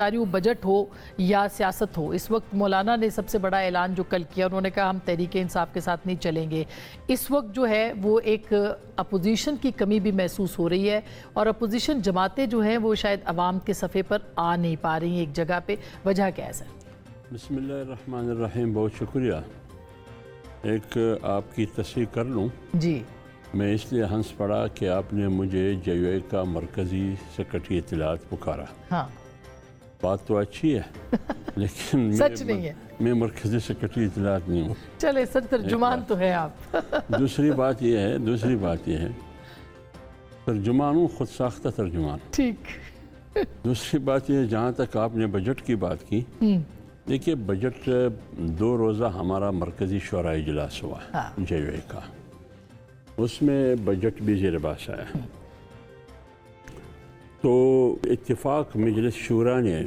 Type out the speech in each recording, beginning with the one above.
وہ بجٹ ہو یا سیاست ہو، اس وقت مولانا نے سب سے بڑا اعلان جو کل کیا، انہوں نے کہا ہم تحریک انصاف کے ساتھ نہیں چلیں گے۔ اس وقت جو ہے وہ ایک اپوزیشن کی کمی بھی محسوس ہو رہی ہے، اور اپوزیشن جماعتیں جو ہیں وہ شاید عوام کے صفحے پر آ نہیں پا رہی ہیں ایک جگہ پہ۔ وجہ کیا ہے سر؟ بسم اللہ الرحمن الرحیم، بہت شکریہ۔ ایک آپ کی تصحیح کر لوں، جی میں اس لیے ہنس پڑا کہ آپ نے مجھے JUI کا مرکزی سیکرٹری اطلاعات پکارا۔ ہاں بات تو اچھی ہے لیکن سچ نہیں ہے، میں مرکزی سیکرٹری اطلاعات نہیں ہوں۔ چلے سر ترجمان تو ہے آپ۔ دوسری بات یہ ہے ترجمان ہوں، خود ساختہ ترجمان۔ ٹھیک۔ دوسری بات یہ، جہاں تک آپ نے بجٹ کی بات کی، دیکھیے بجٹ 2 روزہ ہمارا مرکزی شورائے اجلاس ہوا JUI کا، اس میں بجٹ بھی زیر بحث آیا۔ تو اتفاق مجلس شورا نے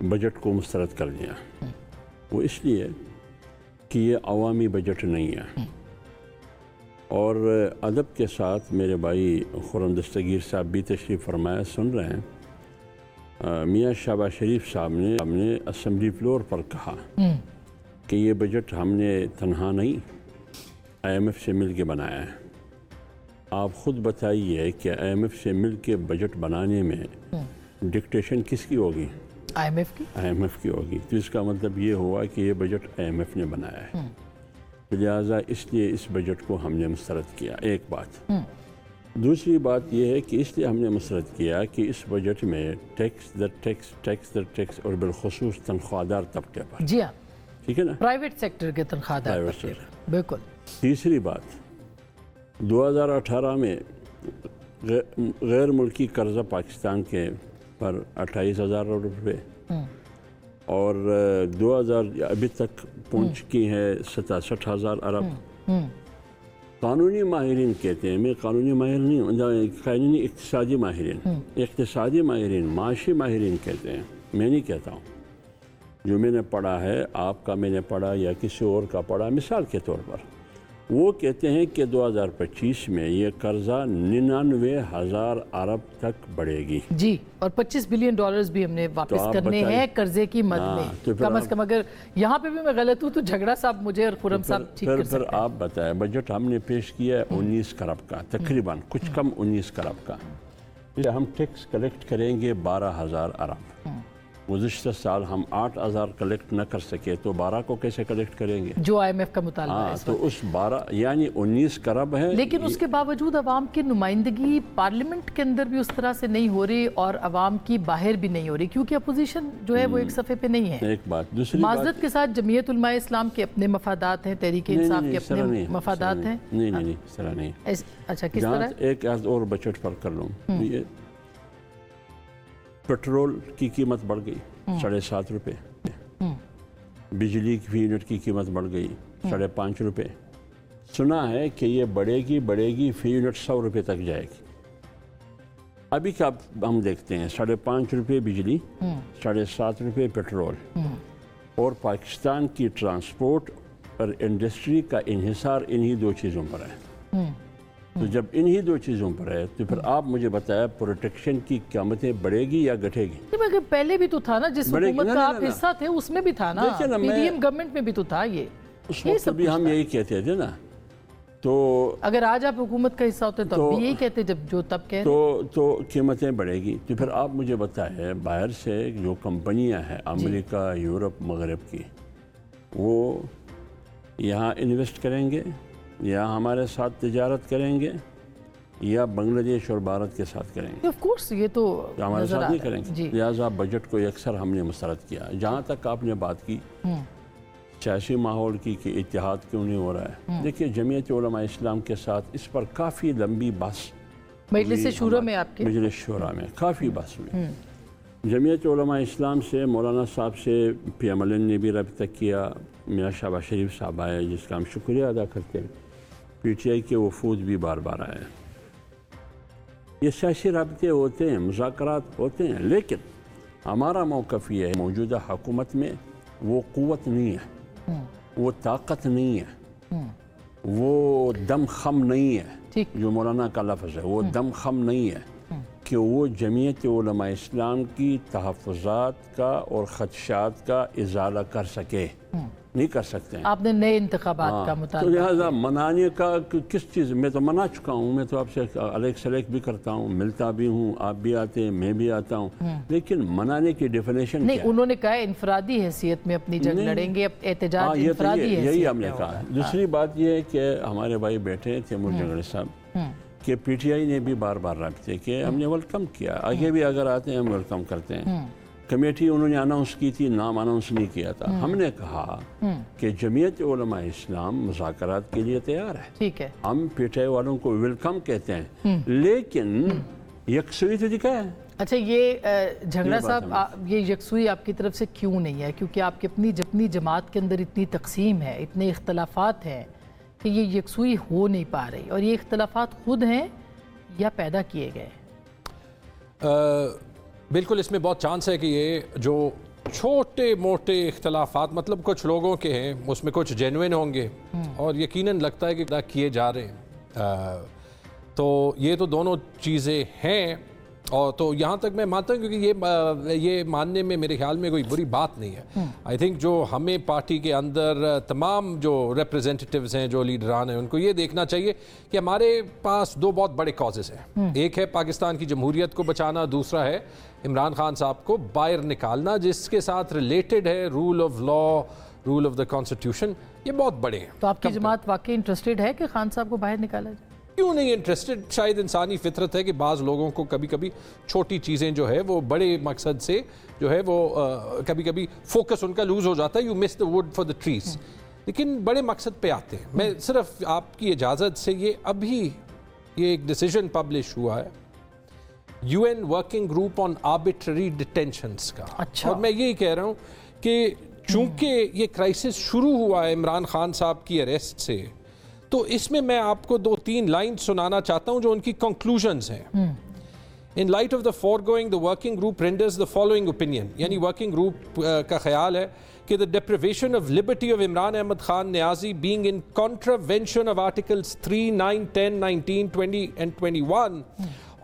بجٹ کو مسترد کر دیا، وہ اس لیے کہ یہ عوامی بجٹ نہیں ہے۔ اور ادب کے ساتھ میرے بھائی خرم دستگیر صاحب بھی تشریف فرمایا سن رہے ہیں، میاں شہباز شریف صاحب نے اسمبلی فلور پر کہا کہ یہ بجٹ ہم نے تنہا نہیں IMF سے مل کے بنایا ہے۔ آپ خود بتائیے کہ IMF سے مل کے بجٹ بنانے میں ڈکٹیشن کس کی ہوگی؟ IMF کی ہوگی۔ تو اس کا مطلب یہ ہوا کہ یہ بجٹ IMF نے بنایا ہے، لہٰذا اس لیے اس بجٹ کو ہم نے مسترد کیا۔ ایک بات۔ دوسری بات یہ ہے کہ اس لیے ہم نے مسترد کیا کہ اس بجٹ میں ٹیکس اور بالخصوص تنخواہ دار طبقے پر، جی ہاں، ٹھیک ہے نا، پرائیویٹ سیکٹر کے تنخواہ دار طبقے پر، بالکل۔ تیسری بات، 2018 میں غیر ملکی قرضہ پاکستان کے پر 28,000 کروڑ روپے، اور 2000 ابھی تک پہنچ چکی ہے 67,000 ارب۔ قانونی ماہرین کہتے ہیں، میں قانونی ماہر نہیں ہوں، قانونی اقتصادی ماہرین، معاشی ماہرین کہتے ہیں، میں نہیں کہتا ہوں، جو میں نے پڑھا ہے، آپ کا میں نے پڑھا یا کسی اور کا پڑھا، مثال کے طور پر وہ کہتے ہیں کہ 2025 میں یہ قرضہ 99,000 ارب تک بڑھے گی۔ جی، اور $25 بلین بھی ہم نے واپس کرنے ہیں قرضے کی مد میں، کم از کم۔ اگر یہاں پہ بھی میں غلط ہوں تو جھگڑا صاحب مجھے اور خرم صاحب ٹھیک کر سکتے ہیں۔ پھر آپ بتائیں، بجٹ ہم نے پیش کیا ہے 19 کروڑ کا، تقریباً کچھ کم 19 کروڑ کا۔ ہم ٹیکس کلیکٹ کریں گے 12,000 ارب۔ گزشتہ سال ہم 8,000 کلیکٹ نہ کر سکے تو 12 کو کیسے کلیکٹ کریں گے؟ جو IMF کا مطالبہ ہے۔ تو اس 12 یعنی 19 کروڑ ہے۔ لیکن اس کے باوجود عوام کی نمائندگی پارلیمنٹ کے اندر بھی اس طرح سے نہیں ہو رہی، اور عوام کی باہر بھی نہیں ہو رہی، کیونکہ اپوزیشن جو ہے وہ ایک صفحے پہ نہیں ہے۔ ایک بات۔ دوسری بات، معذرت کے ساتھ جمیعت علماء اسلام کے اپنے مفادات ہیں، تحریک انصاف کے اپنے مفادات ہیں۔ نہیں اس طرح نہیں۔ اچھا، کس طرح؟ ایک اور بجٹ پر کر لوں، یہ پیٹرول کی قیمت بڑھ گئی 7.5 روپے، بجلی کی یونٹ کی قیمت بڑھ گئی 5.5 روپے۔ سنا ہے کہ یہ بڑھے گی فی یونٹ 100 روپے تک جائے گی۔ ابھی کا ہم دیکھتے ہیں 5.5 روپے بجلی، 7.5 روپے پیٹرول، اور پاکستان کی ٹرانسپورٹ اور انڈسٹری کا انحصار انہی 2 چیزوں پر ہے۔ تو جب انہی 2 چیزوں پر ہے تو پھر آپ مجھے بتایا پروٹیکشن کی قیمتیں بڑھے گی یا گھٹے گی؟ مگر پہلے بھی تو تھا نا، جس حکومت کا آپ حصہ تھے اس میں بھی تھا نا، PDM گورنمنٹ میں بھی تو تھا یہ۔ اس وقت بھی ہم یہی کہتے تھے نا۔ تو اگر آج آپ حکومت کا حصہ ہوتے تو یہی کہتے جب جو تب کہہ رہے تو قیمتیں بڑھے گی۔ تو پھر آپ مجھے بتائیں، باہر سے جو کمپنیاں ہیں امریکہ، یورپ، مغرب کی، وہ یہاں انویسٹ کریں گے یا ہمارے ساتھ تجارت کریں گے یا بنگلہ دیش اور بھارت کے ساتھ کریں گے؟ آف کورس یہ تو ہمارے ساتھ نہیں کریں گے۔ لہٰذا بجٹ کو یکسر ہم نے مسترد کیا۔ جہاں تک آپ نے بات کی سیاسی ماحول کی کہ اتحاد کیوں نہیں ہو رہا ہے، دیکھیے جمعیت علماء اسلام کے ساتھ اس پر کافی لمبی بحث مجلس شورا میں، آپ کے مجلس شورا میں کافی بحث ہوئی۔ جمعیت علماء اسلام سے مولانا صاحب سے PMLN نے بھی رابطہ کیا، میاں شہباز شریف صاحب آئے جس کا ہم شکریہ ادا کرتے ہیں، PTI کے وفود بھی بار بار آئے۔ یہ سیاسی رابطے ہوتے ہیں، مذاکرات ہوتے ہیں، لیکن ہمارا موقف یہ ہے موجودہ حکومت میں وہ قوت نہیں ہے، وہ طاقت نہیں ہے، وہ دم خم نہیں ہے، جو مولانا کا لفظ ہے، وہ دم خم نہیں ہے کہ وہ جمعیت علماء اسلام کی تحفظات کا اور خدشات کا ازالہ کر سکے، نہیں کر سکتے ہیں۔ آپ نے نئے انتخابات کا تو مطالبہ لہٰذا منانے کا کس چیز، میں تو منا چکا ہوں، میں تو آپ سے علیک سلیک بھی کرتا ہوں، ملتا بھی ہوں، آپ بھی آتے ہیں، میں بھی آتا ہوں، لیکن منانے کی ڈیفینیشن نہیں، انہوں نے کہا انفرادی حیثیت میں اپنی جنگ لڑیں گے، احتجاج انفرادی یہی حیثیت ہم نے کہا۔ دوسری بات یہ ہے کہ ہمارے بھائی بیٹھے ہیں تیمور جنگڑی صاحب کہ پی ٹی آئی نے بھی بار بار رابطے کیے، ہم نے ویلکم کیا، آگے بھی اگر آتے ہیں ہم ویلکم کرتے ہیں۔ کمیٹی انہوں نے اناؤنس کی تھی، نام اناؤنس نہیں کیا تھا۔ ہم نے کہا کہ جمعیت علماء اسلام مذاکرات کے لیے تیار ہے، ٹھیک ہے، ہم پی ٹی آئی والوں کو ویلکم کہتے ہیں، لیکن یکسوئی تو دکھائے۔ اچھا، یہ جھگڑا صاحب، یہ یکسوئی آپ کی طرف سے کیوں نہیں ہے؟ کیونکہ آپ کی اپنی جماعت کے اندر اتنی تقسیم ہے، اتنے اختلافات ہیں کہ یہ یکسوئی ہو نہیں پا رہی، اور یہ اختلافات خود ہیں یا پیدا کیے گئے؟ بالکل، اس میں بہت چانس ہے کہ یہ جو چھوٹے موٹے اختلافات مطلب کچھ لوگوں کے ہیں، اس میں کچھ جینوئن ہوں گے اور یقیناً لگتا ہے کہ کیے جا رہے ہیں، تو یہ تو دونوں چیزیں ہیں۔ اور تو یہاں تک میں مانتا ہوں، کیونکہ یہ ماننے میں میرے خیال میں کوئی بری بات نہیں ہے۔ آئی تھنک جو ہمیں پارٹی کے اندر تمام جو ریپریزنٹیٹیوز ہیں، جو لیڈران ہیں، ان کو یہ دیکھنا چاہیے کہ ہمارے پاس دو بہت بڑے کازز ہیں۔ ایک ہے پاکستان کی جمہوریت کو بچانا، دوسرا ہے عمران خان صاحب کو باہر نکالنا، جس کے ساتھ ریلیٹڈ ہے rule of law, rule of the constitution. یہ بہت بڑے ہیں۔ تو آپ کی جماعت واقعی انٹرسٹڈ ہے کہ خان صاحب کو باہر نکالا جائے؟ کیوں نہیں انٹرسٹڈ؟ شاید انسانی فطرت ہے کہ بعض لوگوں کو کبھی کبھی چھوٹی چیزیں جو ہے وہ بڑے مقصد سے جو ہے وہ کبھی کبھی فوکس ان کا لوز ہو جاتا ہے، you miss the would for the trees, لیکن بڑے مقصد پہ آتے ہیں۔ میں صرف آپ کی اجازت سے، یہ ایک ڈیسیژن پبلش ہوا ہے U N working group on arbitrary detentions کا، اور میں یہی کہہ رہا ہوں کہ چونکہ یہ کرائسس شروع ہوا ہے عمران خان صاحب کی اریسٹ سے، تو اس میں آپ کو 2-3 لائن سنانا چاہتا ہوں جو ان کی کنکلوژنز ہیں۔ In light of the foregoing, the working group renders the following opinion. یعنی working group کا خیال ہے کہ the deprivation of liberty of Imran Ahmad Khan Niazi being in contravention of Articles 3, 9, 10, 19, 20 and 21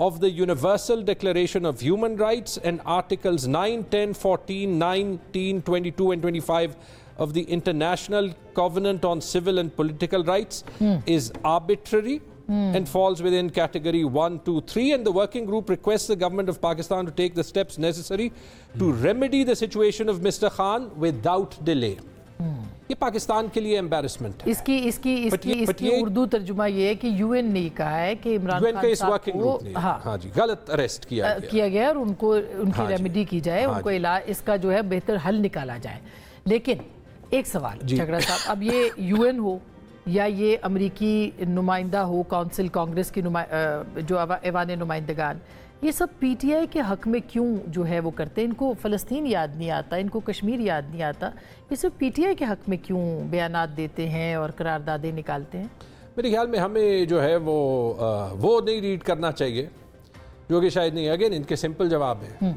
of the Universal Declaration of Human Rights and Articles 9, 10, 14, 19, 22 and 25 of the International Covenant on Civil and Political Rights is arbitrary and falls within category 1, 2, 3, and the working group requests the government of Pakistan to take the steps necessary to remedy the situation of Mr. Khan without delay. یہ پاکستان کے لیے embarrassment ہے۔ اس کی اردو ترجمہ یہ ہے کہ you N نے کہا ہے کہ عمران خان صاحب کو غلط اریسٹ کیا گیا اور ان کی ریمیڈی کی جائے، ان کو اس کا جو ہے بہتر حل نکالا جائے۔ لیکن ایک سوال جھگڑا صاحب، اب یہ یو این ہو یا یہ امریکی نمائندہ ہو، کونسل کانگریس کی جو ایوان نمائندگان، یہ سب پی ٹی آئی کے حق میں کیوں جو ہے وہ کرتے ہیں؟ ان کو فلسطین یاد نہیں آتا، ان کو کشمیر یاد نہیں آتا، یہ سب پی ٹی آئی کے حق میں کیوں بیانات دیتے ہیں اور قراردادیں نکالتے ہیں؟ میرے خیال میں ہمیں جو ہے وہ نہیں ریڈ کرنا چاہیے، جو کہ شاید نہیں۔ اگین ان کے سمپل جواب ہیں۔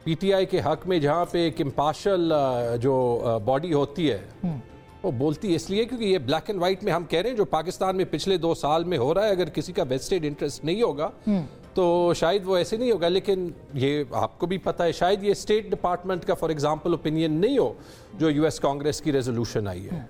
پی ٹی آئی کے حق میں جہاں پہ ایک امپارشل جو باڈی ہوتی ہے وہ بولتی ہے، اس لیے کیونکہ یہ بلیک اینڈ وائٹ میں ہم کہہ رہے ہیں جو پاکستان میں پچھلے 2 سال میں ہو رہا ہے، اگر کسی کا ویسٹڈ انٹرسٹ نہیں ہوگا تو شاید وہ ایسے نہیں ہوگا۔ لیکن یہ آپ کو بھی پتہ ہے، شاید یہ اسٹیٹ ڈپارٹمنٹ کا فار ایگزامپل اوپینین نہیں ہو جو یو ایس کانگریس کی ریزولوشن آئی ہے،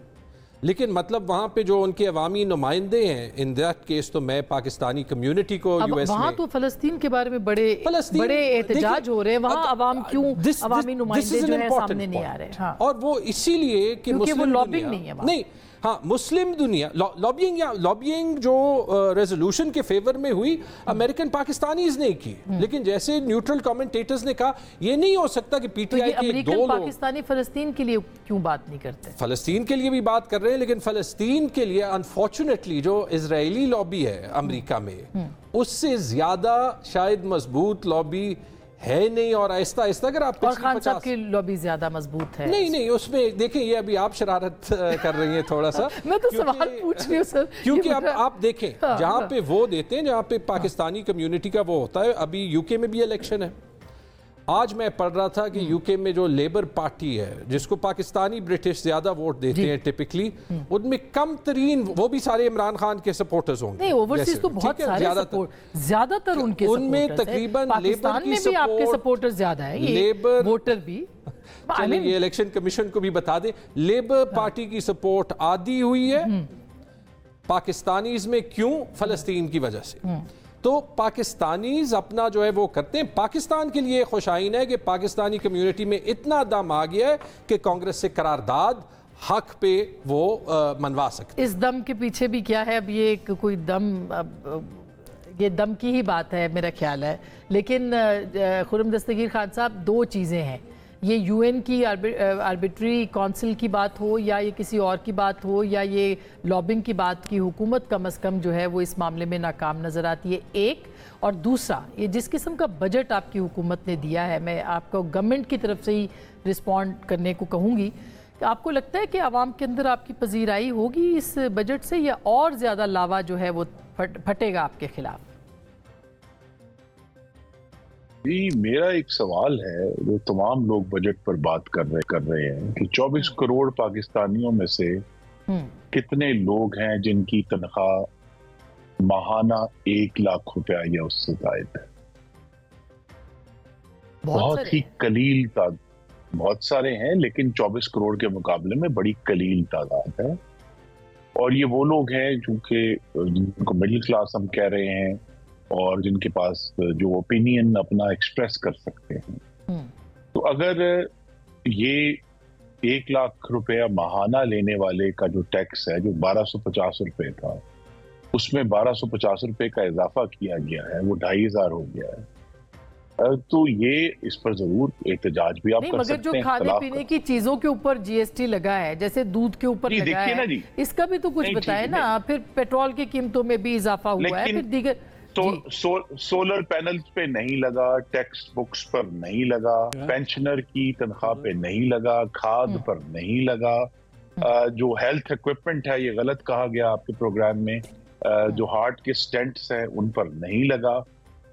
لیکن مطلب وہاں پہ جو ان کے عوامی نمائندے ہیں، ان دیٹ کیس تو میں پاکستانی کمیونٹی کو یو ایس میں، وہاں تو فلسطین کے بارے میں بڑے احتجاج ہو رہے ہیں، وہاں عوام کیوں عوامی نمائندے جو ہیں سامنے نہیں آ رہے؟ اور وہ اسی لیے کہ وہ لابنگ نہیں ہے نہیں، ہاں مسلم دنیا لابینگ جو ریزولوشن کے فیور میں ہوئی امریکن پاکستانیز نے کی، لیکن جیسے نیوٹرل کامنٹیٹرز نے کہا یہ نہیں ہو سکتا کہ پی ٹی آئی کے 2 لوگ پاکستانی فلسطین کے لیے کیوں بات نہیں کرتے؟ فلسطین کے لیے بھی بات کر رہے ہیں، لیکن فلسطین کے لیے انفارچونیٹلی جو اسرائیلی لابی ہے امریکہ میں، اس سے زیادہ شاید مضبوط لابی ہے نہیں، اور آہستہ آہستہ اگر آپ اور خان صاحب کی لابی زیادہ مضبوط ہے؟ نہیں، اس میں دیکھیں یہ ابھی آپ شرارت کر رہی ہیں تھوڑا سا، میں تو سوال پوچھ رہی ہوں سر، کیونکہ اب آپ دیکھیں جہاں پہ وہ دیتے ہیں، جہاں پہ پاکستانی کمیونٹی کا وہ ہوتا ہے، ابھی یو کے میں بھی الیکشن ہے، آج میں پڑھ رہا تھا کہ یوکے میں جو لیبر پارٹی ہے جس کو پاکستانی برٹش زیادہ ووٹ دیتے ہیں ٹپکلی، ان میں کم ترین وہ بھی سارے عمران خان کے سپورٹرز ہوں گے. نہیں اوورسیز تو بہت سارے زیادہ تر ان کے ان میں تقریباً لیبر کی بھی آپ کے سپورٹر زیادہ ہیں، لیبر ووٹر بھی. چلیں یہ الیکشن کمیشن کو بھی بتا دیں، لیبر پارٹی کی سپورٹ آدھی ہوئی ہے پاکستانیز میں. کیوں؟ فلسطین کی وجہ سے. تو پاکستانیز اپنا جو ہے وہ کرتے ہیں. پاکستان کے لیے خوش آئین ہے کہ پاکستانی کمیونٹی میں اتنا دم آ گیا ہے کہ کانگریس سے قرارداد حق پہ وہ منوا سکتے. اس دم کے پیچھے بھی کیا ہے؟ اب یہ کوئی دم، یہ دم کی ہی بات ہے میرا خیال ہے. لیکن خرم دستگیر خان صاحب، دو چیزیں ہیں. یہ یو این کی آربیٹری کونسل کی بات ہو یا یہ کسی اور کی بات ہو یا یہ لابنگ کی بات کی، حکومت کم از کم جو ہے وہ اس معاملے میں ناکام نظر آتی ہے. ایک اور دوسرا، یہ جس قسم کا بجٹ آپ کی حکومت نے دیا ہے، میں آپ کو گورنمنٹ کی طرف سے ہی رسپونڈ کرنے کو کہوں گی کہ آپ کو لگتا ہے کہ عوام کے اندر آپ کی پذیرائی ہوگی اس بجٹ سے یا اور زیادہ لاوا جو ہے وہ پھٹے گا آپ کے خلاف؟ جی میرا ایک سوال ہے، جو تمام لوگ بجٹ پر بات کر رہے ہیں کہ 24 کروڑ پاکستانیوں میں سے کتنے لوگ ہیں جن کی تنخواہ ماہانہ 1 لاکھ روپیہ یا اس سے زائد ہے؟ بہت ہی قلیل تعداد. بہت سارے ہیں لیکن 24 کروڑ کے مقابلے میں بڑی قلیل تعداد ہے. اور یہ وہ لوگ ہیں جن کو مڈل کلاس ہم کہہ رہے ہیں اور جن کے پاس جو اوپینین اپنا ایکسپریس کر سکتے ہیں. تو اگر یہ 1 لاکھ روپیہ ماہانہ لینے والے کا جو ٹیکس ہے جو 1250 روپے تھا، اس میں 1250 روپے کا اضافہ کیا گیا ہے، وہ 2500 ہو گیا ہے. تو یہ اس پر ضرور احتجاج بھی آپ کر سکتے ہیں. مگر جو کھانے پینے کی چیزوں کے اوپر جی ایس ٹی لگا ہے، جیسے دودھ کے اوپر لگا ہے، اس کا بھی تو کچھ بتائے نا. پھر پیٹرول کی قیمتوں میں بھی اضافہ ہوا ہے، پھر دیگر سولر پینلز پہ نہیں لگا، ٹیکسٹ بکس پر نہیں لگا، پینشنر کی تنخواہ پہ نہیں لگا، کھاد پر نہیں لگا، جو ہیلتھ ایکوپمنٹ ہے، یہ غلط کہا گیا آپ کے پروگرام میں، جو ہارٹ کے سٹینٹس ہیں ان پر نہیں لگا.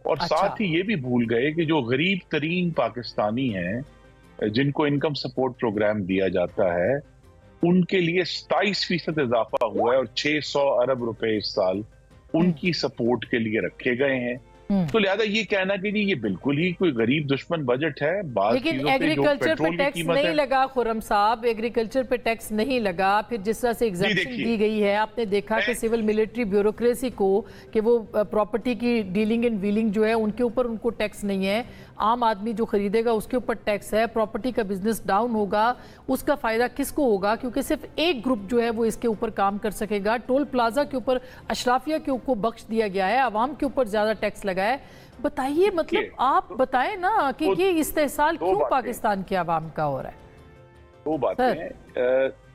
اور ساتھ ہی یہ بھی بھول گئے کہ جو غریب ترین پاکستانی ہیں جن کو انکم سپورٹ پروگرام دیا جاتا ہے، ان کے لیے 27% اضافہ ہوا ہے اور 600 ارب روپے اس سال ان کی سپورٹ کے لیے رکھے گئے ہیں. تو لہذا یہ کہنا کہ یہ بالکل ہی کوئی غریب دشمن بجٹ ہے. لیکن ایگریکلچر پہ ٹیکس نہیں لگا خرم صاحب، ایگریکلچر پہ ٹیکس نہیں لگا. پھر جس طرح سے ایگزیمپشن دی گئی ہے، آپ نے دیکھا کہ سول ملٹری بیوروکریسی کو کہ وہ پراپرٹی کی ڈیلنگ اینڈ ویلنگ جو ہے ان کے اوپر ان کو ٹیکس نہیں ہے. عام آدمی جو خریدے گا اس کے اوپر ٹیکس ہے. پراپرٹی کا بزنس ڈاؤن ہوگا، اس کا فائدہ کس کو ہوگا؟ کیونکہ صرف ایک گروپ جو ہے وہ اس کے اوپر کام کر سکے گا. ٹول پلازا کے اوپر اشرافیہ کے اوپر بخش دیا گیا ہے، عوام کے اوپر زیادہ ٹیکس لگا ہے. بتائیے، مطلب آپ بتائیں نا کہ یہ استحصال کیوں پاکستان کے عوام کا ہو رہا ہے؟ 2 باتیں ہیں.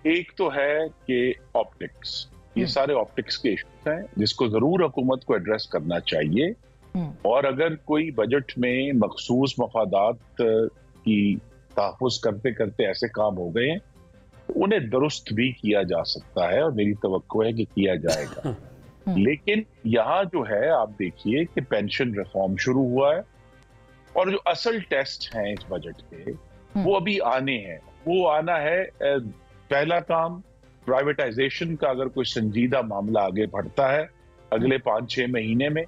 ایک تو ہے کہ آپٹکس، یہ سارے آپٹکس کے ایشوز ہیں جس کو ضرور حکومت کو ایڈریس کرنا چاہیے. اور اگر کوئی بجٹ میں مخصوص مفادات کی تحفظ کرتے کرتے ایسے کام ہو گئے ہیں تو انہیں درست بھی کیا جا سکتا ہے اور میری توقع ہے کہ کیا جائے گا. لیکن یہاں جو ہے آپ دیکھیے کہ پینشن ریفارم شروع ہوا ہے اور جو اصل ٹیسٹ ہیں اس بجٹ کے وہ ابھی آنے ہیں. وہ آنا ہے پہلا کام پرائیویٹائزیشن کا. اگر کوئی سنجیدہ معاملہ آگے بڑھتا ہے اگلے 5-6 مہینے میں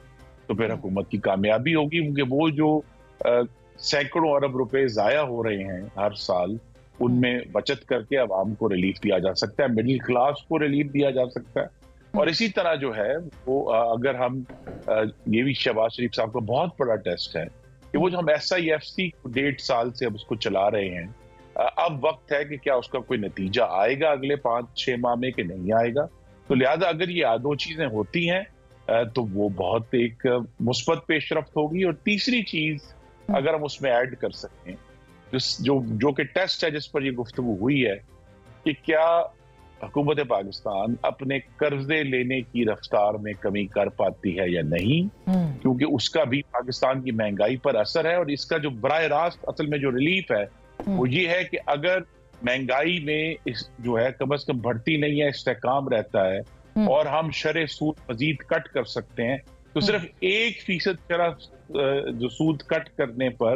تو پھر حکومت کی کامیابی ہوگی، کیونکہ وہ جو سینکڑوں ارب روپے ضائع ہو رہے ہیں ہر سال ان میں بچت کر کے عوام کو ریلیف دیا جا سکتا ہے، مڈل کلاس کو ریلیف دیا جا سکتا ہے. اور اسی طرح جو ہے وہ اگر ہم یہ بھی شہباز شریف صاحب کا بہت بڑا ٹیسٹ ہے کہ وہ جو ہم SIFC 1.5 سال سے اب اس کو چلا رہے ہیں، اب وقت ہے کہ کیا اس کا کوئی نتیجہ آئے گا اگلے 5-6 ماہ میں کہ نہیں آئے گا. تو لہذا اگر یہ 2 چیزیں ہوتی ہیں تو وہ بہت ایک مثبت پیش رفت ہوگی. اور تیسری چیز اگر ہم اس میں ایڈ کر سکیں جو کہ ٹیسٹ ہے جس پر یہ گفتگو ہوئی ہے کہ کیا حکومت پاکستان اپنے قرضے لینے کی رفتار میں کمی کر پاتی ہے یا نہیں، کیونکہ اس کا بھی پاکستان کی مہنگائی پر اثر ہے. اور اس کا جو براہ راست اصل میں جو ریلیف ہے وہ یہ ہے کہ اگر مہنگائی میں جو ہے کم از کم بڑھتی نہیں ہے، استحکام رہتا ہے اور ہم شرح سود مزید کٹ کر سکتے ہیں، تو صرف 1% شرح جو سود کٹ کرنے پر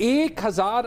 1000